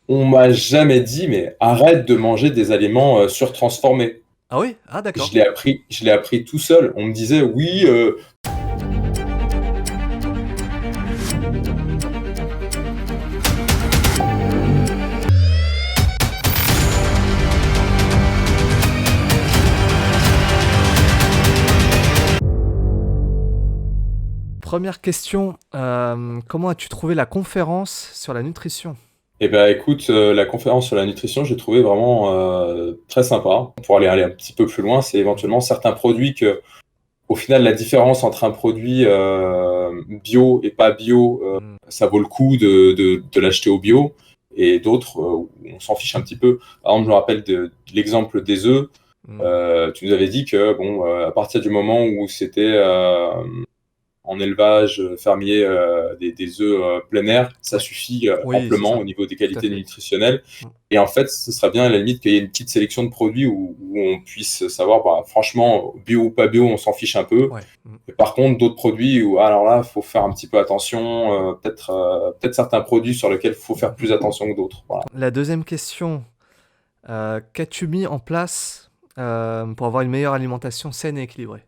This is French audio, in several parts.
On m'a jamais dit: «Mais arrête de manger des aliments, surtransformés». Ah oui? Ah d'accord. Je l'ai appris tout seul. On me disait: «Oui, Mmh. 1re question, comment as-tu trouvé la conférence sur la nutrition? Eh ben, écoute, la conférence sur la nutrition, j'ai trouvé vraiment, très sympa. Pour aller un petit peu plus loin, c'est Mmh mh. éventuellement certains produits que, au final, la différence entre un produit, bio et pas bio, Mmh. ça vaut le coup de l'acheter au bio et d'autres, où on s'en fiche un petit peu. Par exemple, je me rappelle de l'exemple des œufs. Mmh. Tu nous avais dit que bon, à partir du moment où c'était, en élevage, fermier, des œufs, plein air, ça Ouais. suffit, Oui, c'est amplement ça. au niveau des Tout à qualités fait. nutritionnelles Mmh. et en fait, ce serait bien à la limite qu'il y ait une petite sélection de produits où on puisse savoir, bah, franchement, bio ou pas bio, on s'en fiche un peu. Ouais. Mmh. Et par contre, d'autres produits où alors là, faut faire un petit peu attention, peut-être certains produits sur lesquels faut faire plus attention que d'autres, voilà. La 2e question, qu'as-tu mis en place, pour avoir une meilleure alimentation saine et équilibrée?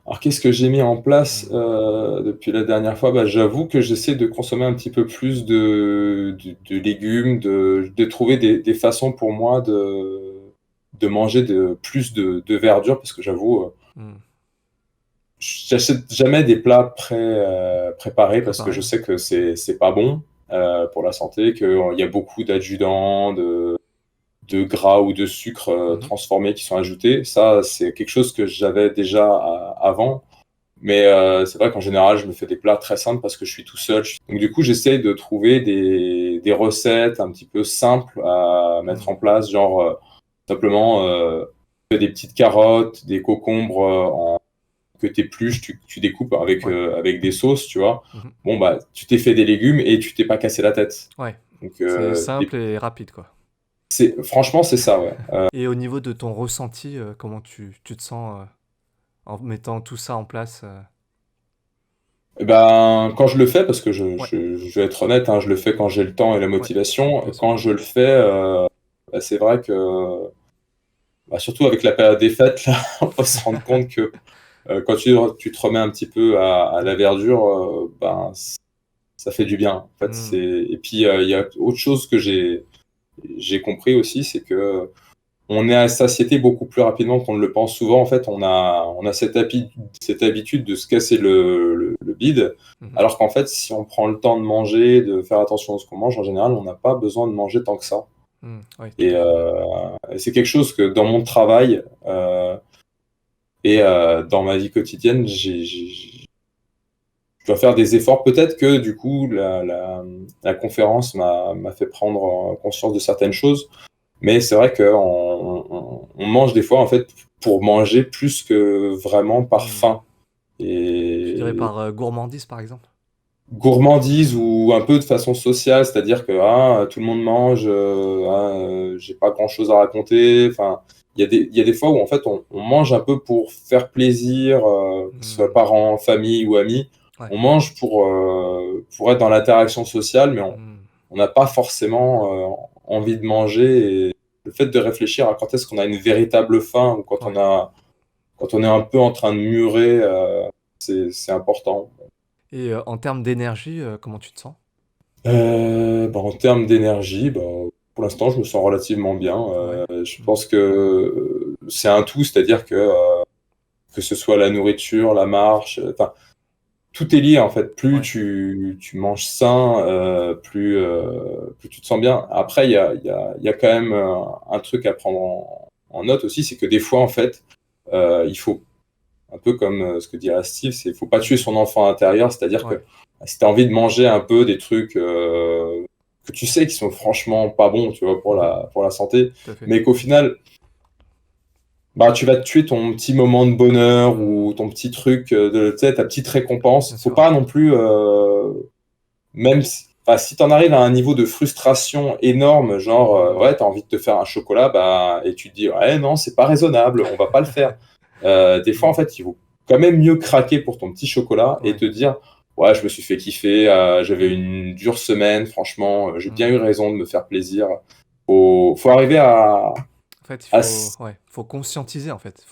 Alors qu'est-ce que j'ai mis en place, Mmh. depuis la dernière fois? Bah, j'avoue que j'essaie de consommer un petit peu plus de légumes, de trouver des façons pour moi de manger plus de verdure parce que j'avoue, Mmh. j'achète jamais des plats préparés parce que Préparé, je ouais. sais que c'est pas bon, pour la santé, qu'il y a beaucoup d'adjuvants, de gras ou de sucres, Mmh mh. transformés qui sont ajoutés. Ça, c'est quelque chose que j'avais déjà avant. Mais c'est vrai qu'en général, je me fais des plats très simples parce que je suis tout seul. Donc du coup, j'essaie de trouver des recettes un petit peu simples à mettre Mmh. en place, genre, simplement, des petites carottes, des concombres, en que tu épluches, tu découpes Ouais. avec des sauces, tu vois? Mmh mh. Bon, bah, tu t'es fait des légumes et tu t'es pas cassé la tête. Ouais. Donc C'est des simple et rapide, quoi. c'est franchement, c'est ça, ouais. Et au niveau de ton ressenti, comment tu te sens, en mettant tout ça en place, Et ben, quand je le fais, parce que je Ouais, je je vais être honnête, hein, je le fais quand j'ai le temps et la ouais, motivation. bien sûr. Quand je le fais, bah, c'est vrai que, bah, surtout avec la période des fêtes là, on va se rendre compte que, quand tu te remets un petit peu à la Mmh. verdure, ben, ça fait du bien. En fait, c'est Mmh. et puis, il y a autre chose que j'ai compris aussi, c'est que on est à satiété beaucoup plus rapidement qu'on ne le pense. Souvent, en fait, on a cette habitude de se casser le bide, Mmh mh. alors qu'en fait, si on prend le temps de manger, de faire attention à ce qu'on mange, en général, on n'a pas besoin de manger tant que ça. Mmh. Ouais, tout Et, à fait. c'est quelque chose que dans mon travail, et dans ma vie quotidienne, je dois faire des efforts. Peut-être que du coup, la conférence m'a fait prendre conscience de certaines choses. Mais c'est vrai qu'on mange des fois, en fait, pour manger plus que vraiment par Mmh. faim Tu dirais et par, gourmandise, par exemple? gourmandise Mmh. ou un peu de façon sociale, c'est-à-dire que, ah, tout le monde mange, j'ai pas grand-chose à raconter. Enfin, il y a des fois où, en fait, on mange un peu pour faire plaisir, que ce soit Mmh. parents, famille ou amis. Ouais. On mange pour être dans l'interaction sociale, mais Mmh. on n'a pas forcément, envie de manger et le fait de réfléchir à quand est-ce qu'on a une véritable faim ou Ouais. quand on est un peu en train de murer, c'est important. Et en termes d'énergie, comment tu te sens? Bah, en termes d'énergie, bah, pour l'instant, je me sens relativement bien. Ouais. Je Mmh. pense que c'est un tout, c'est-à-dire que ce soit la nourriture, la marche, enfin, tout est lié en fait. Plus Ouais. tu manges sain, plus tu te sens bien. Après, il y a quand même, un truc à prendre en note aussi, c'est que des fois, en fait, il faut un peu comme, ce que dirait Steve, c'est faut pas tuer son enfant intérieur. C'est-à-dire que, Ouais. si tu as envie de manger un peu des trucs, que tu sais qui sont franchement pas bons, tu vois, Mmh mh. pour la santé, Tout à fait. mais qu'au final, bah, tu vas te tuer ton petit moment de bonheur ou Mmh. ton petit truc, tu sais, ta petite Bien récompense. Faut sûr, ouais. pas non plus, même si enfin, si tu en arrives à un niveau de frustration énorme, genre, Mmh. ouais, tu as envie de te faire un chocolat, bah et tu te dis: «Ouais, non, c'est pas raisonnable, on va pas le faire». Des fois, en Mmh. fait, il vaut quand même mieux craquer pour ton petit chocolat et Ouais. te dire: ouais, je me suis fait kiffer. J'avais une dure semaine, franchement. J'ai bien eu Mmh. raison de me faire plaisir. Faut arriver à, En fait, il à faut s- ouais, faut conscientiser, en fait.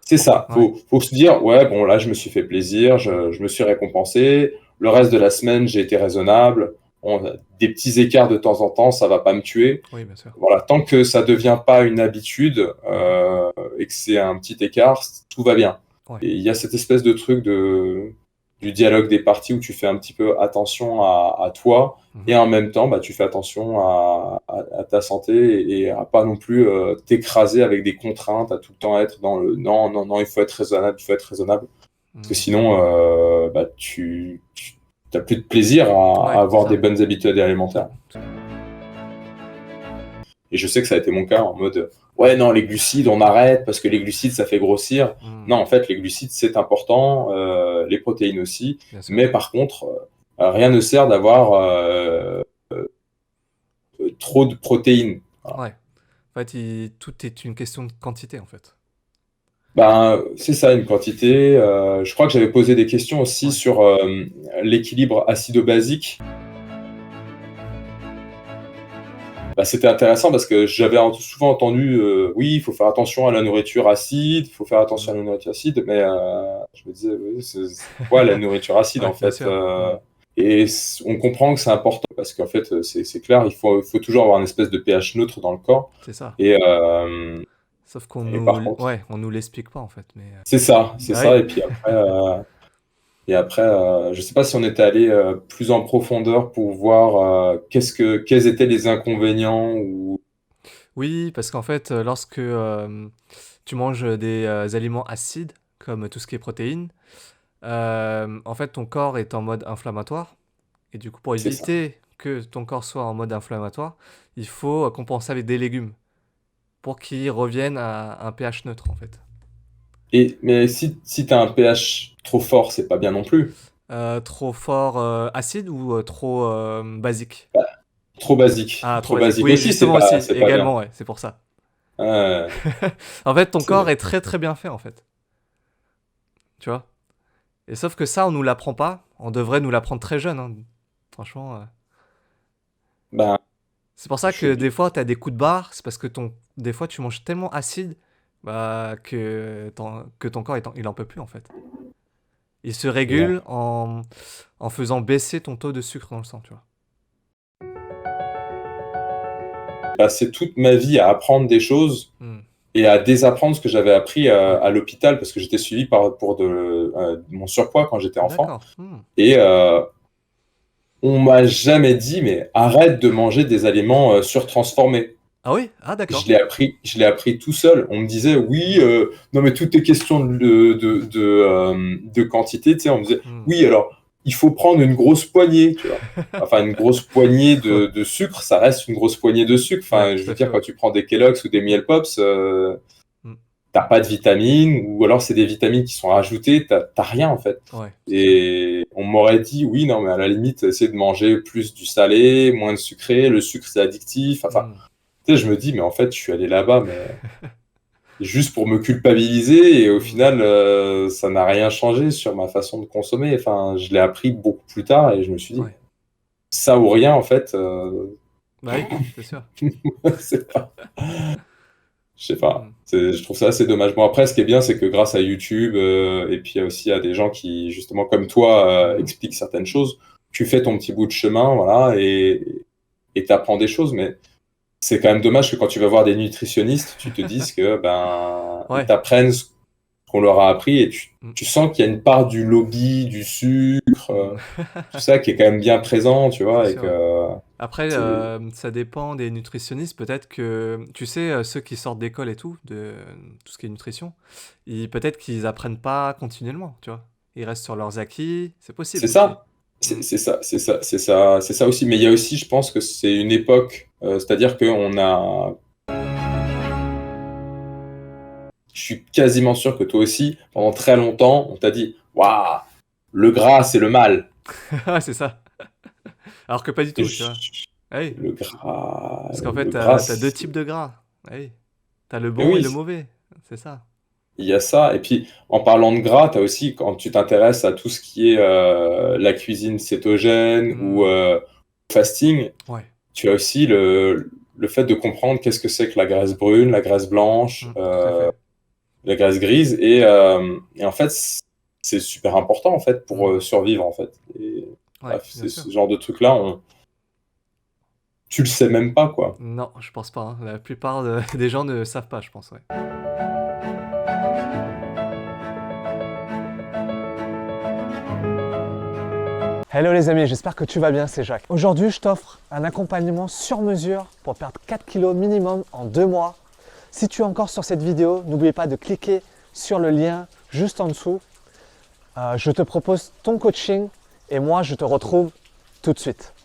c'est ça. Ouais. Faut se dire, ouais, bon, là, je me suis fait plaisir, Mmh. je me suis récompensé. Le reste de la semaine, j'ai été raisonnable. Bon, des petits écarts de temps en temps, ça va pas me tuer. Oui, bien sûr. Voilà, tant que ça devient pas une habitude Mmh. et que c'est un petit écart, tout va bien. Ouais. Et il y a cette espèce de truc du dialogue des parties où tu fais un petit peu attention à toi et Mmh. en même temps, bah, tu fais attention à ta santé et à pas non plus t'écraser avec des contraintes, à tout le temps être dans le non, non, non, il faut être raisonnable, il faut être raisonnable. Parce que Mmh. sinon, bah, tu n'as plus de plaisir à Ouais, c'est avoir des ça. bonnes habitudes alimentaires. Tout Et je sais que ça a été mon cas en mode ouais, non, les glucides, on arrête parce que les glucides, ça fait grossir. mmh. Non, en fait, les glucides, c'est important, les protéines aussi. Bien sûr. Mais par contre, rien ne sert d'avoir trop de protéines. Voilà. Ouais. En fait, tout est une question de quantité, en fait. Ben, c'est ça, une quantité. Je crois que j'avais posé des questions aussi Ouais. sur l'équilibre acido-basique. Bah, c'était intéressant parce que j'avais souvent entendu, oui, il faut faire attention à la nourriture acide, il faut faire attention Mmh. à la nourriture acide, mais je me disais, oui, c'est quoi la nourriture acide en Ouais, bien fait sûr. Mmh. et on comprend que c'est important parce qu'en fait, c'est clair, il faut toujours avoir une espèce de pH neutre dans le corps. C'est ça. Et, Sauf qu'on et par nous contre, ouais, on nous l'explique pas, en fait, mais c'est bah, oui. ça. Et après, je sais pas si on était allé plus en profondeur pour voir quels étaient les inconvénients ou. Oui, parce qu'en fait, lorsque, tu manges des, aliments acides, comme tout ce qui est protéines, en fait, ton corps est en mode inflammatoire et du coup, pour C'est ça. éviter que ton corps soit en mode inflammatoire, il faut, compenser avec des légumes pour qu'ils reviennent à un pH neutre, en fait. Mais si tu as un pH trop fort, c'est pas bien non plus. Trop fort, acide ou, trop, basique? Bah, trop basique. Ah, trop Trop basique. basique Oui, aussi, justement aussi, c'est pas bien. également, ouais, c'est pour ça. Ouais, En fait, ton corps c'est- est très, très bien fait, en fait, tu vois? Et sauf que ça, on nous l'apprend pas. On devrait nous l'apprendre très jeune, hein. Franchement, ben, c'est pour ça que je, des fois, tu as des coups de barre. C'est parce que des fois, tu manges tellement acide bah, que ton corps, il en peut plus, en fait. Il se ouais. régule en faisant baisser ton taux de sucre dans le sang, tu vois. Passé toute ma vie à apprendre des choses Hmm. et à désapprendre ce que j'avais appris Ouais. à l'hôpital parce que j'étais suivi pour mon surpoids quand j'étais enfant. D'accord. Hmm. Et on m'a jamais dit, mais arrête de manger des aliments surtransformés. Ah oui? Ah, d'accord. Je l'ai appris tout seul. On me disait, oui, non, mais tout est question de quantité. Tu sais, on me disait, Hmm. oui, alors, il faut prendre une grosse poignée, tu vois. Enfin, une grosse poignée Faut- de sucre, ça reste une grosse poignée de sucre. Ouais, Enfin, je tout veux à fait, dire, quand ouais. tu prends des Kellogg's ou des Hmm. Miel Pops, Hmm. t'as pas de vitamines, ou alors c'est des vitamines qui sont rajoutées, t'as rien, en fait. Ouais, c'est ça. Et on m'aurait dit, oui, non, mais à la limite, essayer de manger plus du salé, moins de sucré. Le sucre, c'est addictif. Enfin, Hmm. tu sais, je me dis, mais en fait, je suis allé là-bas, mais juste pour me culpabiliser, et au Hmm. final, ça n'a rien changé sur ma façon de consommer. Enfin, je l'ai appris beaucoup plus tard, et je me suis dit, Ouais. ça ou rien, en fait, Bah oui, c'est sûr. c'est pas, je sais pas. Hmm. Je trouve ça assez dommage. Bon, après, ce qui est bien, c'est que grâce à YouTube, et puis aussi à des gens qui, justement, comme toi, Hmm. expliquent certaines choses, tu fais ton petit bout de chemin, voilà, et t'apprends des choses, mais c'est quand même dommage que quand tu vas voir des nutritionnistes, tu te dises que ben ils Ouais. t'apprennent ce qu'on leur a appris et Hmm. tu sens qu'il y a une part du lobby, du sucre, Hmm. tout ça qui est quand même bien présent, tu C'est vois, et sûr, que ouais. Après, c'est ça dépend des nutritionnistes. Peut-être que, tu sais, ceux qui sortent d'école et tout, de tout ce qui est nutrition, peut-être qu'ils apprennent pas continuellement, tu vois. Ils restent sur leurs acquis, c'est c'est possible aussi. ça. Mm. C'est ça aussi. Mais il y a aussi, je pense que c'est une époque, c'est-à-dire qu'on a, je suis quasiment sûr que toi aussi, pendant Mm. très longtemps, on t'a dit, waouh, le gras, c'est le mal. Ouais, c'est ça. Alors que pas du Et tout, tu vois. Ah oui, parce qu'en fait, le gras, t'as deux types de gras. Ah oui. T'as le mais bon et oui, le mauvais, c'est ça. il y a ça. Et puis, en parlant de gras, tu as aussi, quand tu t'intéresses à tout ce qui est la cuisine cétogène ou Mmh. fasting, Ouais. tu as aussi le fait de comprendre qu'est-ce que c'est que la graisse brune, la graisse blanche, Tout à fait. la graisse grise. Et en fait, c'est super important en fait pour Mmh. survivre en fait. Et Ouais, bref, bien c'est sûr. ce genre de truc-là, tu le sais même pas, quoi. Non, je pense pas, hein. La plupart des gens ne savent pas, je pense, ouais. Hello les amis, j'espère que tu vas bien, c'est Jacques. Aujourd'hui, je t'offre un accompagnement sur mesure pour perdre 4 kilos minimum en 2 mois. Si tu es encore sur cette vidéo, n'oublie pas de cliquer sur le lien juste en dessous. Je te propose ton coaching et moi, je te retrouve tout de suite.